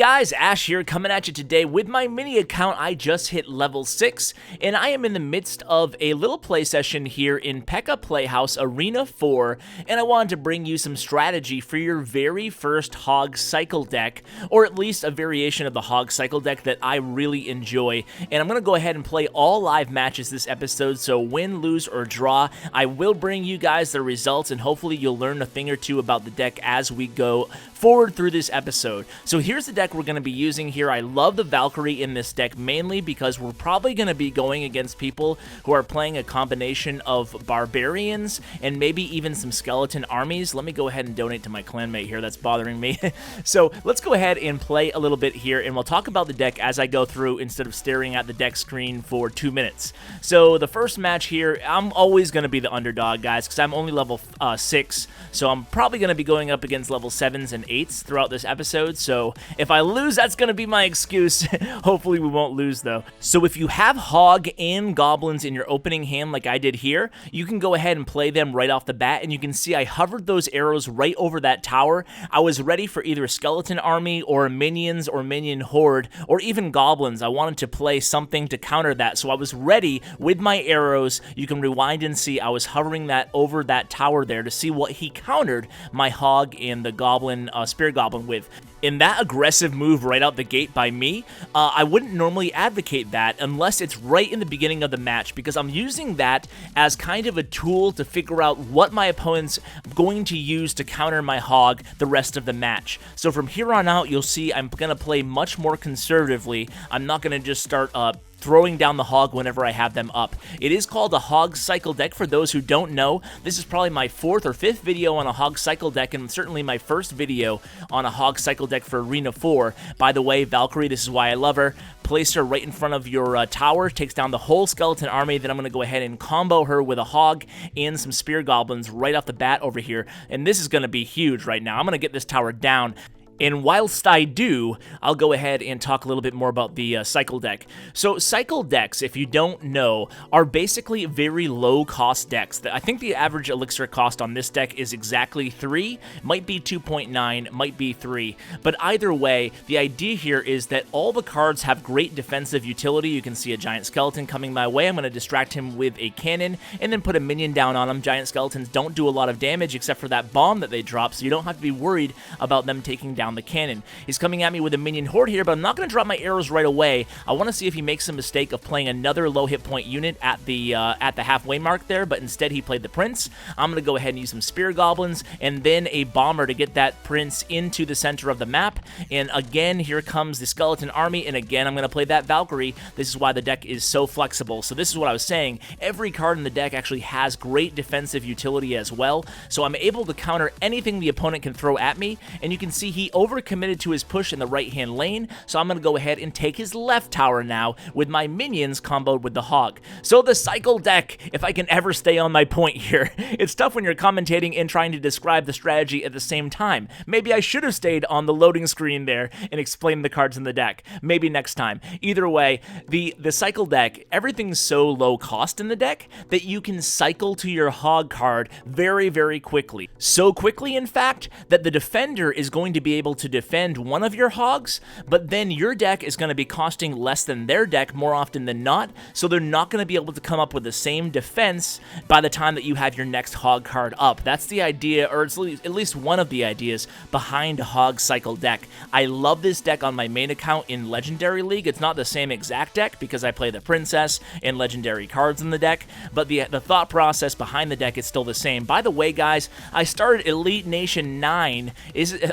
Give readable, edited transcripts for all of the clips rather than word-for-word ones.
guys, Ash here coming at you today with my mini account. I just hit level 6 and I am in the midst of a little play session here in P.E.K.K.A. Playhouse Arena 4, and I wanted to bring you some strategy for your very first Hog Cycle deck, or at least a variation of the Hog Cycle deck that I really enjoy. And I'm going to go ahead and play all live matches this episode, so win, lose, or draw, I will bring you guys the results, and hopefully you'll learn a thing or two about the deck as we go forward through this episode. So here's the deck we're going to be using here. I love the Valkyrie in this deck mainly because we're probably going to be going against people who are playing a combination of barbarians and maybe even some skeleton armies. Let me go ahead and donate to my clanmate here. That's bothering me. So let's go ahead and play a little bit here, and we'll talk about the deck as I go through instead of staring at the deck screen for 2 minutes. So the first match here, I'm always going to be the underdog, guys, because I'm only level 6, so I'm probably going to be going up against level 7s and 8s throughout this episode. So if I lose, that's going to be my excuse. Hopefully we won't lose though. So if you have Hog and Goblins in your opening hand like I did here, you can go ahead and play them right off the bat, and you can see I hovered those arrows right over that tower. I was ready for either a skeleton army or minions or minion horde or even goblins. I wanted to play something to counter that, so I was ready with my arrows. You can rewind and see I was hovering that over that tower there to see what he countered my Hog and the Goblin, Spirit Goblin with. In that aggressive move right out the gate by me, I wouldn't normally advocate that unless it's right in the beginning of the match, because I'm using that as kind of a tool to figure out what my opponent's going to use to counter my Hog the rest of the match. So from here on out, you'll see I'm going to play much more conservatively. I'm not going to just start throwing down the Hog whenever I have them up. It is called a Hog Cycle deck for those who don't know. This is probably my 4th or 5th video on a Hog Cycle deck, and certainly my first video on a Hog Cycle deck for Arena 4. By the way, Valkyrie, this is why I love her. Place her right in front of your tower, takes down the whole skeleton army. Then I'm going to go ahead and combo her with a Hog and some Spear Goblins right off the bat over here. And this is going to be huge right now. I'm going to get this tower down. And whilst I do, I'll go ahead and talk a little bit more about the Cycle deck. So Cycle decks, if you don't know, are basically very low-cost decks. I think the average elixir cost on this deck is exactly 3, might be 2.9, might be 3. But either way, the idea here is that all the cards have great defensive utility. You can see a giant skeleton coming my way. I'm going to distract him with a cannon and then put a minion down on him. Giant skeletons don't do a lot of damage except for that bomb that they drop, so you don't have to be worried about them taking down the cannon. He's coming at me with a minion horde here, but I'm not going to drop my arrows right away. I want to see if he makes a mistake of playing another low hit point unit at the halfway mark there, but instead he played the prince. I'm going to go ahead and use some spear goblins and then a bomber to get that prince into the center of the map. And again, here comes the skeleton army, and again I'm going to play that Valkyrie. This is why the deck is so flexible. So this is what I was saying. Every card in the deck actually has great defensive utility as well, so I'm able to counter anything the opponent can throw at me. And you can see he overcommitted to his push in the right-hand lane, so I'm going to go ahead and take his left tower now with my minions comboed with the Hog. So the Cycle deck, if I can ever stay on my point here. It's tough when you're commentating and trying to describe the strategy at the same time. Maybe I should have stayed on the loading screen there and explained the cards in the deck. Maybe next time. Either way, the Cycle deck, everything's so low cost in the deck that you can cycle to your Hog card very, very quickly. So quickly, in fact, that the defender is going to be able to defend one of your Hogs, but then your deck is going to be costing less than their deck more often than not, so they're not going to be able to come up with the same defense by the time that you have your next Hog card up. That's the idea, or it's at least one of the ideas behind a Hog Cycle deck. I love this deck on my main account in Legendary League. It's not the same exact deck because I play the Princess and Legendary cards in the deck, but the thought process behind the deck is still the same. By the way, guys, I started Elite Nation 9.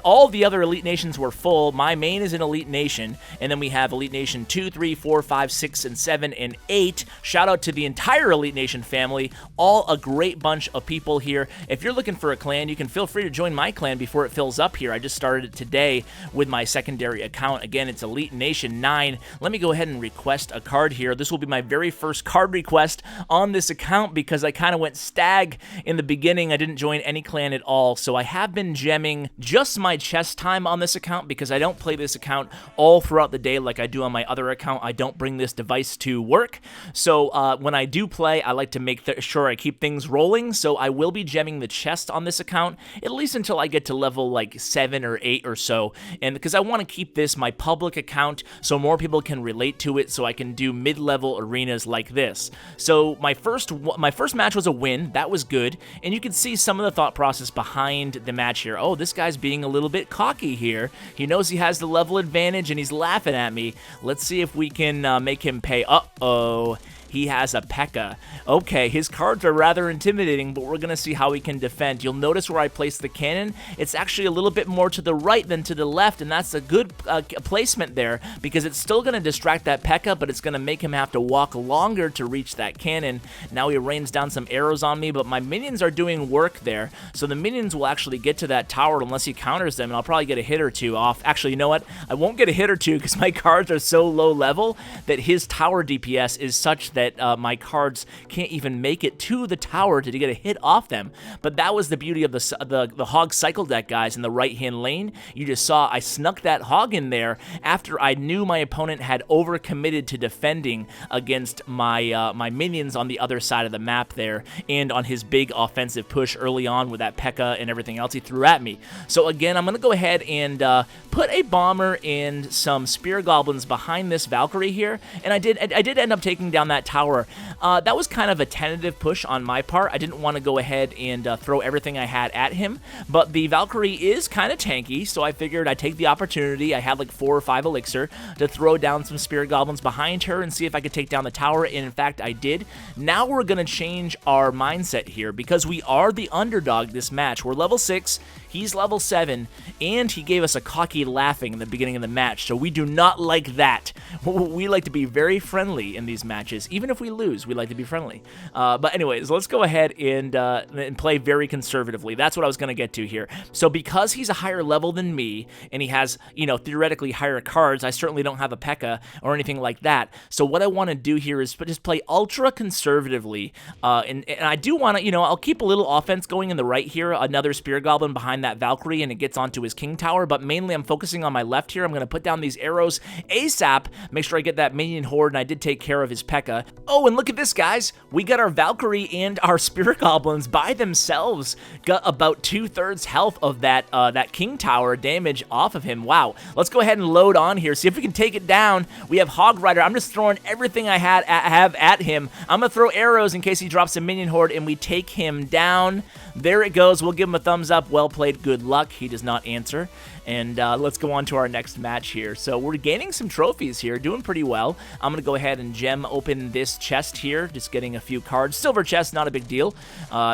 All the other Elite Nations were full. My main is an Elite Nation, and then we have Elite Nation 2, 3, 4, 5, 6, and 7, and 8. Shout out to the entire Elite Nation family. All a great bunch of people here. If you're looking for a clan, you can feel free to join my clan before it fills up here. I just started it today with my secondary account. Again, it's Elite Nation 9. Let me go ahead and request a card here. This will be my very first card request on this account because I kind of went stag in the beginning. I didn't join any clan at all, so I have been gemming just my chest time time on this account because I don't play this account all throughout the day like I do on my other account. I don't bring this device to work. So when I do play, I like to make sure I keep things rolling. So I will be gemming the chest on this account, at least until I get to level like 7 or 8 or so. And because I want to keep this my public account so more people can relate to it, so I can do mid-level arenas like this. So my first match was a win. That was good. And you can see some of the thought process behind the match here. Oh, this guy's being a little bit cocky here. He knows he has the level advantage and he's laughing at me. Let's see if we can make him pay. Uh-oh. He has a P.E.K.K.A. Okay, his cards are rather intimidating, but we're going to see how he can defend. You'll notice where I place the cannon. It's actually a little bit more to the right than to the left, and that's a good placement there because it's still going to distract that P.E.K.K.A., but it's going to make him have to walk longer to reach that cannon. Now he rains down some arrows on me, but my minions are doing work there, so the minions will actually get to that tower unless he counters them, and I'll probably get a hit or two off. Actually, you know what? I won't get a hit or two because my cards are so low level that his tower DPS is such that my cards can't even make it to the tower to get a hit off them. But that was the beauty of the Hog cycle deck, guys, in the right-hand lane. You just saw I snuck that Hog in there after I knew my opponent had overcommitted to defending against my my minions on the other side of the map there, and on his big offensive push early on with that P.E.K.K.A. and everything else he threw at me. So again, I'm going to go ahead and put a bomber and some spear goblins behind this Valkyrie here, and I did end up taking down that tower. That was kind of a tentative push on my part. I didn't want to go ahead and throw everything I had at him, but the Valkyrie is kind of tanky, so I figured I'd take the opportunity. I had like 4 or 5 elixir to throw down some spirit goblins behind her and see if I could take down the tower, and in fact I did. Now we're going to change our mindset here because we are the underdog this match. We're level 6. He's level 7, and he gave us a cocky laughing in the beginning of the match, so we do not like that. We like to be very friendly in these matches. Even if we lose, we like to be friendly. But anyways, let's go ahead and play very conservatively. That's what I was going to get to here. So because he's a higher level than me, and he has, you know, theoretically higher cards, I certainly don't have a P.E.K.K.A. or anything like that. So what I want to do here is just play ultra conservatively, and I do want to, you know, I'll keep a little offense going in the right here, another spear goblin behind that Valkyrie, and it gets onto his king tower, but mainly I'm focusing on my left here. I'm going to put down these arrows ASAP, make sure I get that minion horde, and I did take care of his P.E.K.K.A. Oh, and look at this, guys. We got our Valkyrie and our spirit goblins by themselves. Got about 2/3 health of that that king tower damage off of him. Wow. Let's go ahead and load on here, see if we can take it down. We have Hog Rider. I'm just throwing everything I have at him. I'm going to throw arrows in case he drops a minion horde, and we take him down. There it goes. We'll give him a thumbs up. Well played. Good luck. He does not answer. And let's go on to our next match here. So we're gaining some trophies here, doing pretty well. I'm going to go ahead and gem open this chest here, just getting a few cards. Silver chest, not a big deal.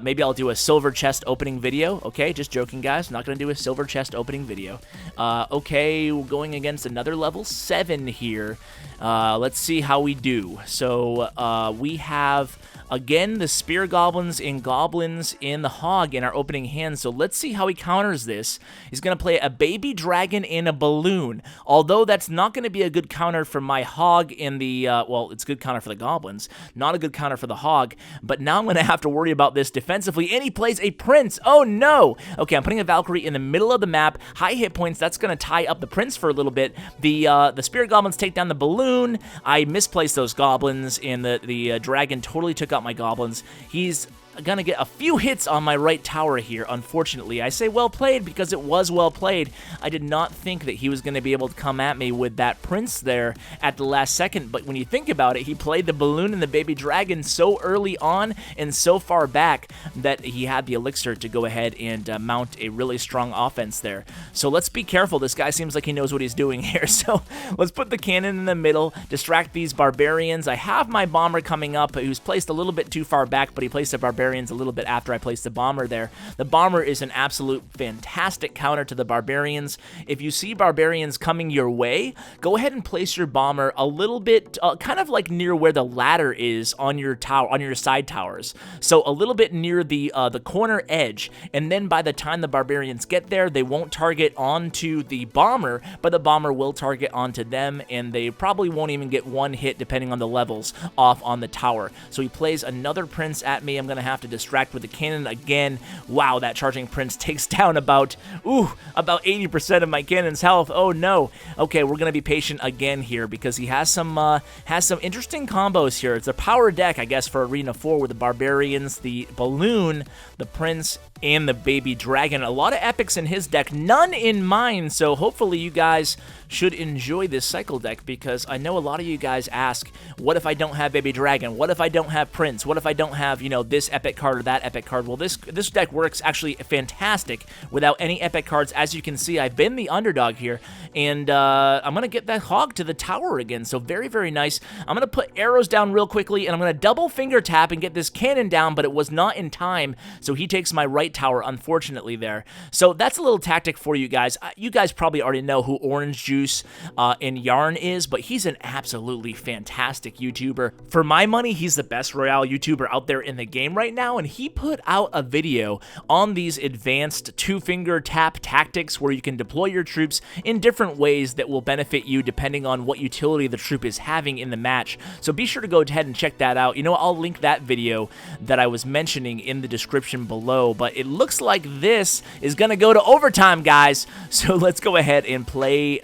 Maybe I'll do a silver chest opening video. Okay, just joking, guys. Not going to do a silver chest opening video. Okay, we're going against another level 7 here. Let's see how we do. So we have, again, the spear goblins and goblins in the Hog in our opening hand. So let's see how he counters this. He's going to play a baby dragon and a balloon. Although that's not going to be a good counter for my Hog in the, well, it's a good counter for the goblins. Not a good counter for the Hog. But now I'm going to have to worry about this defensively. And he plays a prince. Oh, no. Okay, I'm putting a Valkyrie in the middle of the map. High hit points. That's going to tie up the prince for a little bit. The spirit goblins take down the balloon. I misplaced those goblins, and the dragon totally took out my goblins. He's gonna get a few hits on my right tower here, unfortunately. I say well played because it was well played. I did not think that he was gonna be able to come at me with that prince there at the last second, but when you think about it, he played the balloon and the baby dragon so early on and so far back that he had the elixir to go ahead and mount a really strong offense there. So let's be careful. This guy seems like he knows what he's doing here. So let's put the cannon in the middle, distract these barbarians. I have my bomber coming up, who's placed a little bit too far back, but he placed a barbarian a little bit after I placed the bomber there. The bomber is an absolute fantastic counter to the barbarians. If you see barbarians coming your way, go ahead and place your bomber a little bit kind of like near where the ladder is on your tower, on your side towers. So a little bit near the corner edge, and then by the time the barbarians get there, they won't target onto the bomber, but the bomber will target onto them, and they probably won't even get one hit depending on the levels off on the tower. So he plays another prince at me. I'm gonna have have to distract with the cannon again. Wow, that charging prince takes down about 80% of my cannon's health. Oh no. Okay, we're gonna be patient again here because he has some interesting combos here. It's a power deck, I guess, for Arena 4 with the barbarians, the balloon, the prince, and the baby dragon. A lot of epics in his deck, none in mine, so hopefully you guys should enjoy this cycle deck because I know a lot of you guys ask, what if I don't have baby dragon? What if I don't have prince? What if I don't have, you know, this epic card or that epic card? Well, this deck works actually fantastic without any epic cards. As you can see, I've been the underdog here, and I'm going to get that hog to the tower again, so very, very nice. I'm going to put arrows down real quickly, and I'm going to double finger tap and get this cannon down, but it was not in time, so he takes my right tower, unfortunately, there. So that's a little tactic for you guys. You guys probably already know who Orange Juice in Yarn is, but he's an absolutely fantastic YouTuber. For my money, he's the best Royale YouTuber out there in the game right now, and he put out a video on these advanced two-finger tap tactics where you can deploy your troops in different ways that will benefit you depending on what utility the troop is having in the match. So be sure to go ahead and check that out. You know, I'll link that video that I was mentioning in the description below, but it looks like this is going to go to overtime, guys. So let's go ahead and play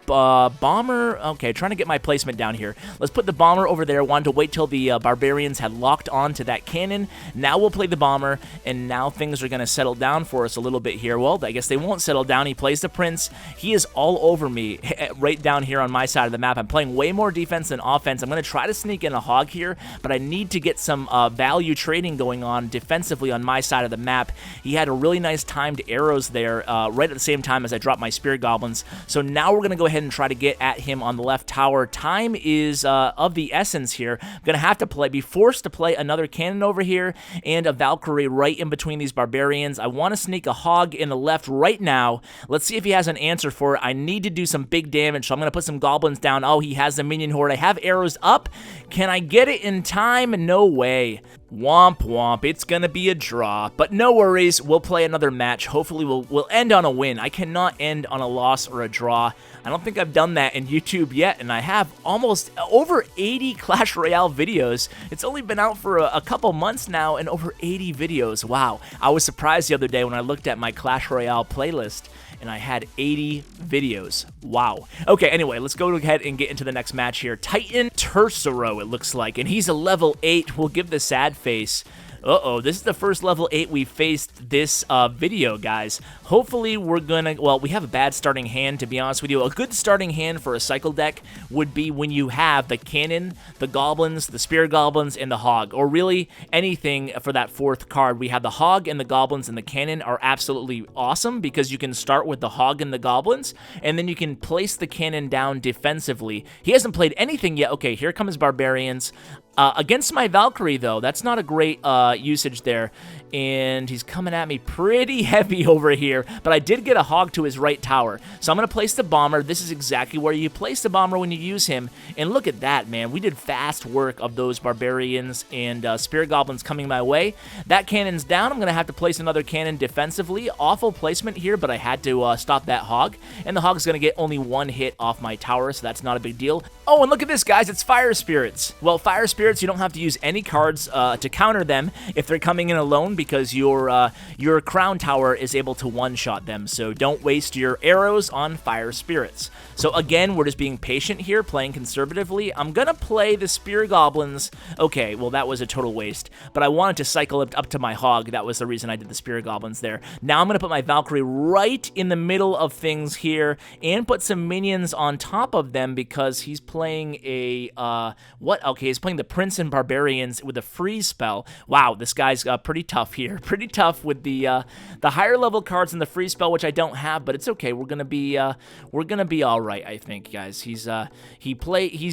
bomber. Okay, trying to get my placement down here. Let's put the bomber over there. Wanted to wait till the barbarians had locked on to that cannon. Now we'll play the bomber, and now things are going to settle down for us a little bit here. Well, I guess they won't settle down. He plays the prince. He is all over me right down here on my side of the map. I'm playing way more defense than offense. I'm going to try to sneak in a hog here, but I need to get some value trading going on defensively on my side of the map. He had a really nice timed arrows there right at the same time as I dropped my spirit goblins. So now we're going to go ahead and try to get at him on the left tower. Time is of the essence here. I'm going to have to be forced to play another cannon over here and a Valkyrie right in between these barbarians. I want to sneak a hog in the left right now. Let's see if he has an answer for it. I need to do some big damage, so I'm going to put some goblins down. Oh, he has the minion horde. I have arrows up. Can I get it in time? No way. Womp womp, it's gonna be a draw, but no worries, we'll play another match. Hopefully we'll end on a win. I cannot end on a loss or a draw. I don't think I've done that in YouTube yet, and I have almost over 80 Clash Royale videos. It's only been out for a couple months now, and over 80 videos. Wow, I was surprised the other day when I looked at my Clash Royale playlist, and I had 80 videos. Wow. Okay, anyway, let's go ahead and get into the next match here. Titan Tercero, it looks like, and he's a level 8. We'll give the sad face. Uh-oh, this is the first level 8 we faced this video, guys. Hopefully we're gonna, well, we have a bad starting hand, to be honest with you. A good starting hand for a cycle deck would be when you have the cannon, the goblins, the spear goblins, and the hog, or really anything for that fourth card. We have the hog and the goblins, and the cannon are absolutely awesome because you can start with the hog and the goblins, and then you can place the cannon down defensively. He hasn't played anything yet. Okay, here comes barbarians. Against my Valkyrie, though, that's not a great usage there, and he's coming at me pretty heavy over here, but I did get a hog to his right tower, so I'm going to place the bomber. This is exactly where you place the bomber when you use him, and look at that, man. We did fast work of those barbarians and spirit goblins coming my way. That cannon's down. I'm going to have to place another cannon defensively. Awful placement here, but I had to stop that hog, and the hog's going to get only one hit off my tower, so that's not a big deal. Oh, and look at this, guys. It's fire spirits. Well, fire spirits, you don't have to use any cards to counter them if they're coming in alone because your crown tower is able to one-shot them. So don't waste your arrows on fire spirits. So again, we're just being patient here, playing conservatively. I'm going to play the spear goblins. Okay, well, that was a total waste, but I wanted to cycle it up to my hog. That was the reason I did the spear goblins there. Now I'm going to put my Valkyrie right in the middle of things here and put some minions on top of them because he's playing a, Okay, he's playing the Prince and Barbarians with a freeze spell. Wow, this guy's pretty tough here. Pretty tough with the higher level cards and the freeze spell, which I don't have, but it's okay. We're gonna be all right, I think, guys. He's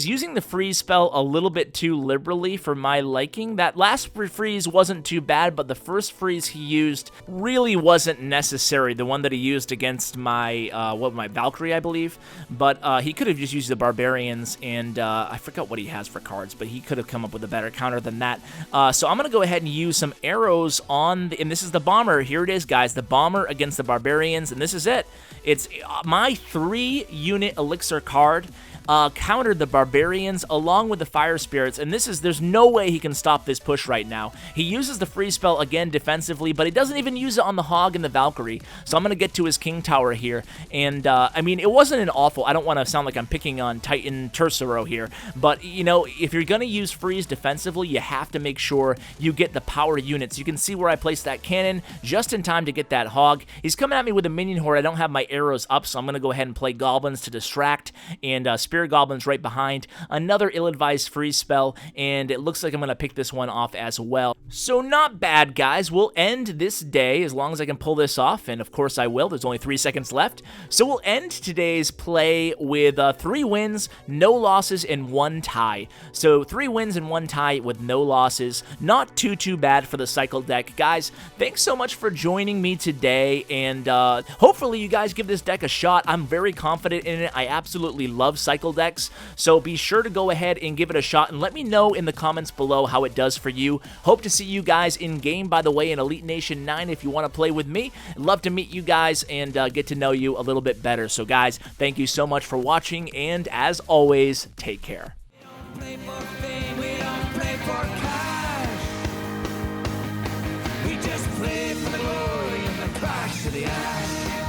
using the freeze spell a little bit too liberally for my liking. That last freeze wasn't too bad, but the first freeze he used really wasn't necessary. The one that he used against my my Valkyrie, I believe, but he could have just used the Barbarians, and I forgot what he has for cards, but he could have come up with a better counter than that. So I'm going to go ahead and use some arrows on, and this is the bomber. Here it is, guys, the bomber against the barbarians, and this is it. It's my 3-unit elixir card. countered the barbarians along with the fire spirits, and there's no way he can stop this push right now. He uses the freeze spell again defensively, but he doesn't even use it on the Hog and the Valkyrie, so I'm going to get to his King Tower here, and I mean, it wasn't an awful, I don't want to sound like I'm picking on Titan Tercero here, but, you know, if you're going to use freeze defensively, you have to make sure you get the power units. You can see where I placed that cannon just in time to get that Hog. He's coming at me with a minion horde. I don't have my arrows up, so I'm going to go ahead and play Goblins to distract, and Spirit Goblins right behind. Another ill-advised freeze spell, and it looks like I'm going to pick this one off as well. So not bad, guys. We'll end this day as long as I can pull this off, and of course I will. There's only 3 seconds left. So we'll end today's play with 3 wins, no losses, and 1 tie. So 3 wins and 1 tie with no losses. Not too bad for the cycle deck. Guys, thanks so much for joining me today, and hopefully you guys give this deck a shot. I'm very confident in it. I absolutely love cycle decks, so be sure to go ahead and give it a shot, and let me know in the comments below how it does for you. Hope to see you guys in game, by the way, in Elite Nation 9 if you want to play with me. I'd love to meet you guys and get to know you a little bit better. So guys, thank you so much for watching, and as always, take care. Play for fame, we don't play for cash. We just play for the glory and the crash of the ash.